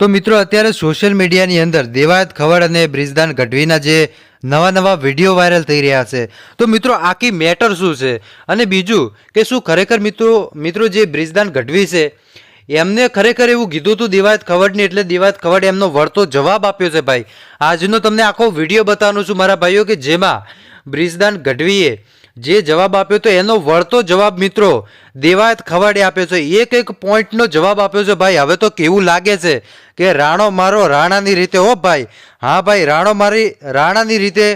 તો મિત્રો અત્યારે સોશિયલ મીડિયાની અંદર દેવાયત ખવડ અને બ્રિજદાન ગઢવીના જે નવા વિડીયો વાયરલ થઈ રહ્યા છે તો મિત્રો આખી મેટર શું છે અને બીજું કે શું ખરેખર મિત્રો જે બ્રિજદાન ગઢવી છે એમને ખરેખર એવું કીધું હતું દેવાયત ખવડને એટલે દેવાયત ખવડે એમનો વળતો જવાબ આપ્યો છે ભાઈ। આજનો તમને આખો વિડીયો બતાવવાનું છું મારા ભાઈઓ કે જેમાં બ્રિજદાન ગઢવીએ જે જવાબ આપ્યો તો એનો વળતો જવાબ મિત્રો દેવાયત ખવડે આપ્યો છે। એક પોઈન્ટનો જવાબ આપ્યો છે ભાઈ। હવે તો કેવું લાગે છે કે રાણો મારો રાણાની રીતે હો ભાઈ। હા ભાઈ, રાણો મારી રાણાની રીતે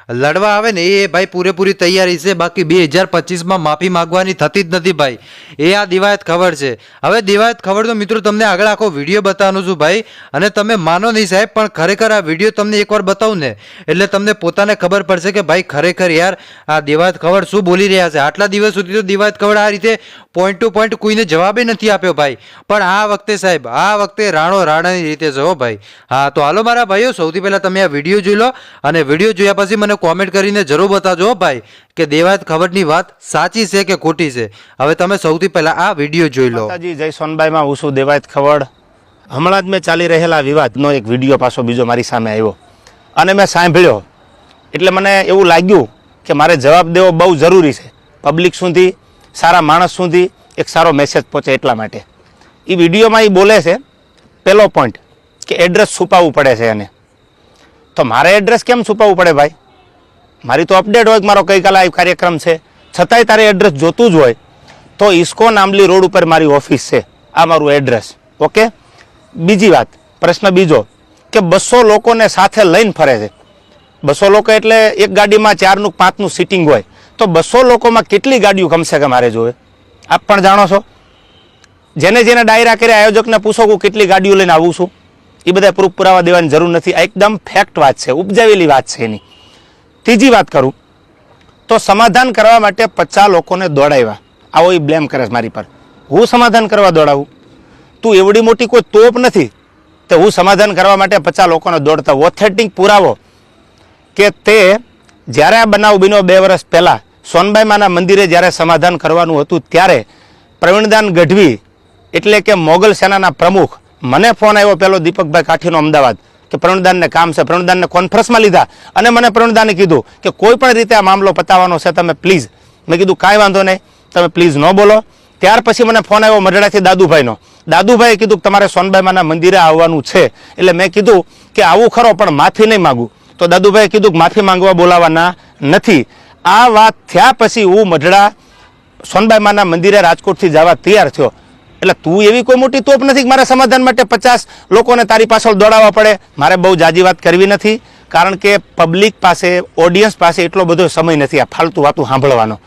લડવા આવે ને એ ભાઈ પૂરેપૂરી તૈયારી છે, બાકી 2025માં માફી માંગવાની થતી જ નથી ભાઈ। એ આ દેવાયત ખવડ છે। હવે દેવાયત ખવડ તો મિત્રો તમને આગળ આખો વિડીયો બતાવવાનો છું ભાઈ, અને તમે માનો નહીં સાહેબ, પણ ખરેખર આ વિડીયો તમને એકવાર બતાવું ને એટલે તમને પોતાને ખબર પડશે કે ભાઈ ખરેખર યાર આ દેવાયત ખવડ શું બોલી રહ્યા છે। આટલા દિવસ સુધી તો દેવાયત ખવડ આ રીતે પોઈન્ટ ટુ પોઈન્ટ કોઈને જવાબે નથી આપ્યો ભાઈ, પણ આ વખતે સાહેબ આ વખતે રાણો રાણાની રીતે છે હો ભાઈ। હા તો હાલો મારા ભાઈઓ, સૌથી પહેલાં તમે આ વિડીયો જોઈ લો અને વિડીયો જોયા પછી મને કોમેન્ટ કરીને જરૂર બતાજો ભાઈ કે દેવાયત ખવડની વાત સાચી છે કે ખોટી છે। હવે તમે સૌથી પહેલા આ વિડીયો જોઈ લો। માતાજી જય સોનબાઈમાં હું છું દેવાયત ખવડ। હમણાં જ મેં ચાલી રહેલા વિવાદનો એક વિડીયો પાછો બીજો મારી સામે આવ્યો અને મેં સાંભળ્યો એટલે મને એવું લાગ્યું કે મારે જવાબ દેવો બહુ જરૂરી છે, પબ્લિક સુધી, સારા માણસ સુધી એક સારો મેસેજ પહોંચે એટલા માટે। એ વિડીયોમાં એ બોલે છે પહેલો પોઈન્ટ કે એડ્રેસ છુપાવવું પડે છે એને। તો મારે એડ્રેસ કેમ છુપાવવું પડે ભાઈ? મારી તો અપડેટ હોય કે મારો ગઈકાલે આ કાર્યક્રમ છે, છતાંય તારે એડ્રેસ જોતું જ હોય તો ઇસ્કોન આંબલી રોડ ઉપર મારી ઓફિસ છે, આ મારું એડ્રેસ। ઓકે, બીજી વાત, પ્રશ્ન બીજો કે 200 લોકોને સાથે લઈને ફરે છે। 200 લોકો એટલે એક ગાડીમાં 4નું 5નું સીટિંગ હોય, તો 200 લોકોમાં કેટલી ગાડીઓ કમસે કમ મારે જોવે? આપ પણ જાણો છો। જેને ડાયરા કર્યા આયોજકને પૂછો કે કેટલી ગાડીઓ લઈને આવું છું, એ બધા પ્રૂફ પુરાવા દેવાની જરૂર નથી। આ એકદમ ફેક્ટ વાત છે, ઉપજાવેલી વાત છે એની। ત્રીજી વાત કરું તો સમાધાન કરવા માટે 50 લોકોને દોડાવ્યા, આવો એ બ્લેમ કરે છે મારી પર। હું સમાધાન કરવા દોડાવું? તું એવડી મોટી કોઈ તોપ નથી તો હું સમાધાન કરવા માટે 50 લોકોને દોડતા? ઓથેન્ટિક પુરાવો કે તે જ્યારે આ બનાવ બન્યો 2 વર્ષ પહેલાં સોનબાઈ માના મંદિરે જ્યારે સમાધાન કરવાનું હતું ત્યારે પ્રવીણદાન ગઢવી એટલે કે મોગલ સેનાના પ્રમુખ, મને ફોન આવ્યો પેલો દીપકભાઈ કાઠીનો અમદાવાદ કે પ્રવીણદાનને કામ છે, પ્રવીણદાનને કોન્ફરન્સમાં લીધા અને મને પ્રવીણદાને કીધું કે કોઈ પણ રીતે આ મામલો પતાવવાનો છે, તમે પ્લીઝ। મેં કીધું કાંઈ વાંધો નહીં, તમે પ્લીઝ ન બોલો। ત્યાર પછી મને ફોન આવ્યો મઢડાથી દાદુભાઈનો। દાદુભાઈએ કીધું કે તમારે સોનબાઈમાના મંદિરે આવવાનું છે, એટલે મેં કીધું કે આવું ખરો પણ માફી નહીં માગું। તો દાદુભાઈએ કીધું કે માફી માંગવા બોલાવવાના નથી। આ વાત થયા પછી હું મઢડા સોનબાઈમાના મંદિરે રાજકોટથી જવા તૈયાર થયો। એટલે તું એવી કોઈ મોટી તોપ નથી કે મારે સમાધાન માટે 50 લોકોને તારી પાછળ દોડાવવા પડે। મારે બહુ જાજી વાત કરવી નથી, કારણ કે પબ્લિક પાસે, ઓડિયન્સ પાસે એટલો બધો સમય નથી આ ફાલતુ વાતું સાંભળવાનો,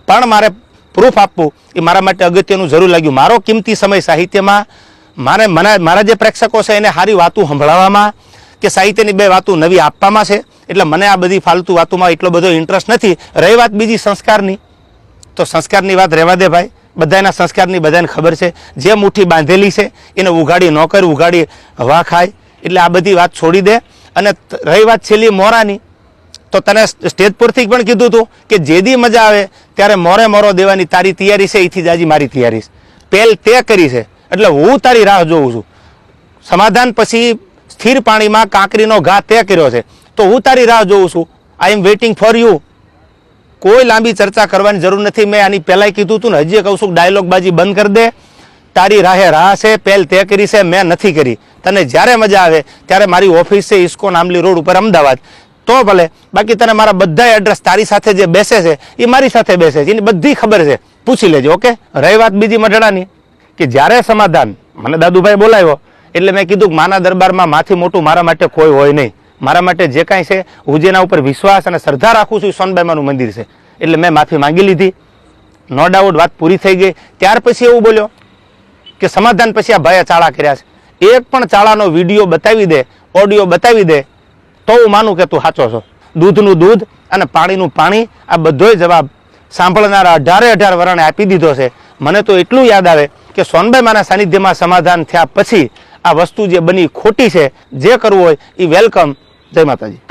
પણ મારે પ્રૂફ આપવું એ મારા માટે અગત્યનું જરૂર લાગ્યું। મારો કિંમતી સમય સાહિત્યમાં મારા જે પ્રેક્ષકો છે એને સારી વાતું સંભળાવવામાં કે સાહિત્યની 2 વાતું નવી આપવામાં છે, એટલે મને આ બધી ફાલતુ વાતોમાં એટલો બધો ઇન્ટરેસ્ટ નથી। રહી વાત બીજી સંસ્કારની, તો સંસ્કારની વાત રહેવા દે ભાઈ, બધાના સંસ્કારની બધાને ખબર છે। જે મુઠ્ઠી બાંધેલી છે એને ઉઘાડી ન કર, ઉઘાડી હવા ખાય, એટલે આ બધી વાત છોડી દે। અને રહી વાત છેલ્લી મોરાની, તો તને સ્ટેજ પરથી પણ કીધું હતું કે જેદી મજા આવે ત્યારે મોરો દેવાની તારી તૈયારી છે, એથી જાજી મારી તૈયારી છે, પહેલ તે કરી છે, એટલે હું તારી રાહ જોઉં છું। સમાધાન પછી સ્થિર પાણીમાં કાંકરીનો ઘા તે કર્યો છે, તો હું તારી રાહ જોઉં છું। આઈ એમ વેઇટિંગ ફોર યુ। કોઈ લાંબી ચર્ચા કરવાની જરૂર નથી। મેં આની પહેલાંય કીધું હતું ને, હજી કહું છું, ડાયલોગબાજી બંધ કરી દે। તારી રાહે રાહ છે, પહેલ તે કરી છે, મેં નથી કરી। તને જ્યારે મજા આવે ત્યારે મારી ઓફિસ છે ઇસ્કોન આંબલી રોડ ઉપર અમદાવાદ, તો ભલે, બાકી તને મારા બધા એડ્રેસ તારી સાથે જે બેસે છે એ મારી સાથે બેસે છે, એની બધી ખબર છે, પૂછી લેજો। ઓકે, રહી વાત બીજી મઢડાની કે જ્યારે સમાધાન મને દાદુભાઈ બોલાવ્યો એટલે મેં કીધું કે માના દરબારમાં માથી મોટું મારા માટે કોઈ હોય નહીં। મારા માટે જે કાંઈ છે, હું જેના ઉપર વિશ્વાસ અને શ્રદ્ધા રાખું છું એ સોનબાઈમાનું મંદિર છે, એટલે મેં માફી માંગી લીધી, નો ડાઉટ, વાત પૂરી થઈ ગઈ। ત્યાર પછી એવું બોલ્યો કે સમાધાન પછી આ ભાઈએ ચાળા કર્યા છે, એક પણ ચાળાનો વિડીયો બતાવી દે, ઓડિયો બતાવી દે તો હું માનું કે તું સાચો છો। દૂધનું દૂધ અને પાણીનું પાણી, આ બધોય જવાબ સાંભળનારા 18 વરણે આપી દીધો છે। મને તો એટલું યાદ આવે કે સોનબાઈમાના સાનિધ્યમાં સમાધાન થયા પછી આ વસ્તુ જે બની ખોટી છે, જે કરવું હોય એ વેલકમ। જય માતાજી।